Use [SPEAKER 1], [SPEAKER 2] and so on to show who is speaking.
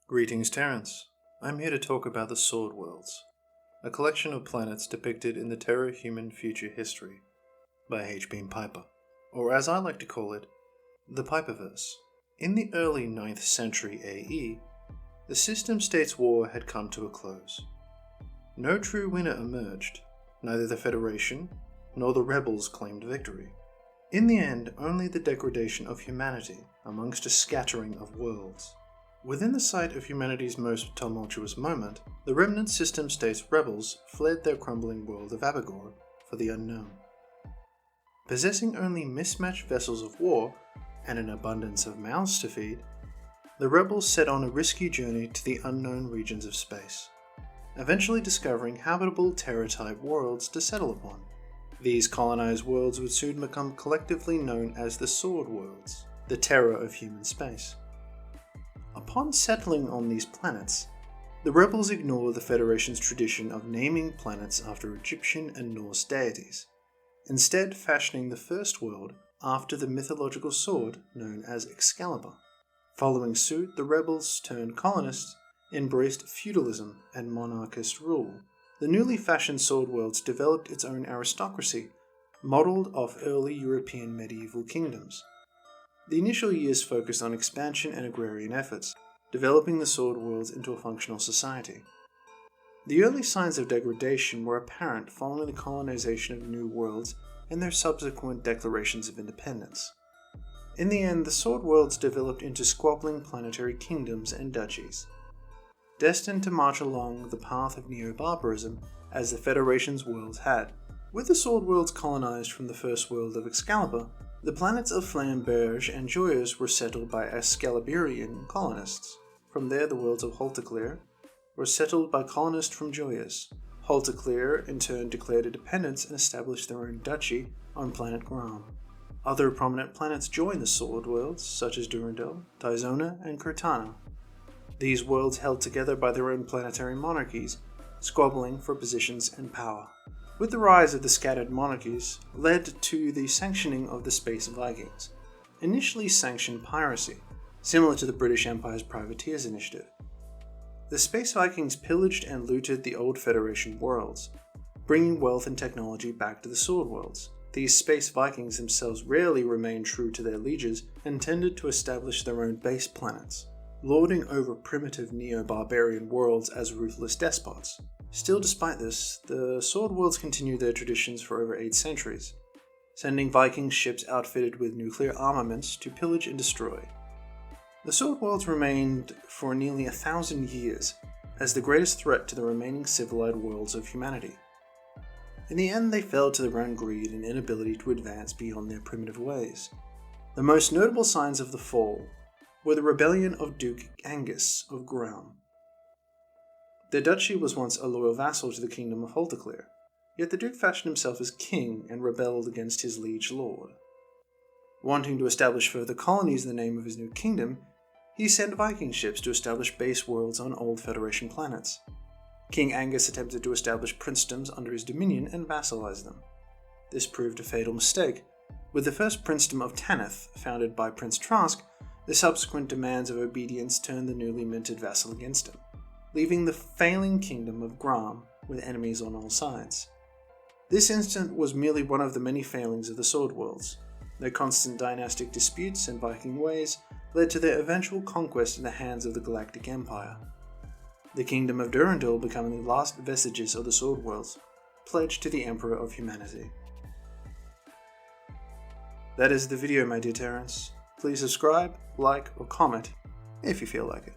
[SPEAKER 1] Greetings, Terrans. I'm here to talk about the Sword Worlds, a collection of planets depicted in the Terro-Human Future History by H. Beam Piper, or as I like to call it, the Piperverse. In the early 9th century AE, the System States War had come to a close. No true winner emerged. Neither the Federation nor the rebels claimed victory. In the end, only the degradation of humanity amongst a scattering of worlds. Within the sight of humanity's most tumultuous moment, the remnant System States rebels fled their crumbling world of Abigor for the unknown. Possessing only mismatched vessels of war and an abundance of mouths to feed, the rebels set on a risky journey to the unknown regions of space, eventually discovering habitable Terra-type worlds to settle upon. These colonized worlds would soon become collectively known as the Sword Worlds, the terror of human space. Upon settling on these planets, the rebels ignore the Federation's tradition of naming planets after Egyptian and Norse deities, instead fashioning the first world after the mythological sword known as Excalibur. Following suit, the rebels turned colonists embraced feudalism and monarchist rule. The newly fashioned Sword Worlds developed its own aristocracy, modelled off early European medieval kingdoms. The initial years focused on expansion and agrarian efforts, developing the Sword Worlds into a functional society. The early signs of degradation were apparent following the colonization of new worlds and their subsequent declarations of independence. In the end, the Sword Worlds developed into squabbling planetary kingdoms and duchies, destined to march along the path of neo-barbarism as the Federation's worlds had. With the Sword Worlds colonized from the first world of Excalibur, the planets of Flamberge and Joyeuse were settled by Excaliburian colonists. From there, the worlds of Haltaclear were settled by colonists from Joyeuse. Haltaclear in turn declared independence and established their own duchy on planet Gram. Other prominent planets joined the Sword Worlds, such as Durandal, Tizona, and Cortana. These worlds held together by their own planetary monarchies, squabbling for positions and power. With the rise of the scattered monarchies, led to the sanctioning of the Space Vikings, initially sanctioned piracy, similar to the British Empire's Privateers Initiative. The Space Vikings pillaged and looted the old Federation worlds, bringing wealth and technology back to the Sword Worlds. These Space Vikings themselves rarely remained true to their lieges and tended to establish their own base planets, lording over primitive neo-barbarian worlds as ruthless despots. Still, despite this, the Sword Worlds continued their traditions for over 8 centuries, sending Viking ships outfitted with nuclear armaments to pillage and destroy. The Sword Worlds remained for nearly 1,000 years as the greatest threat to the remaining civilized worlds of humanity. In the end, they fell to their own greed and inability to advance beyond their primitive ways. The most notable signs of the fall were the rebellion of Duke Angus of Gram. Their duchy was once a loyal vassal to the kingdom of Haltaclear, yet the duke fashioned himself as king and rebelled against his liege lord. Wanting to establish further colonies in the name of his new kingdom, he sent Viking ships to establish base worlds on old Federation planets. King Angus attempted to establish princedoms under his dominion and vassalize them. This proved a fatal mistake. With the first princedom of Tanith, founded by Prince Trask, the subsequent demands of obedience turned the newly minted vassal against him, leaving the failing kingdom of Gram with enemies on all sides. This incident was merely one of the many failings of the Sword Worlds. Their constant dynastic disputes and Viking ways led to their eventual conquest in the hands of the Galactic Empire, the kingdom of Durandal becoming the last vestiges of the Sword Worlds, pledged to the Emperor of Humanity. That is the video, my dear Terrans. Please subscribe, like, or comment if you feel like it.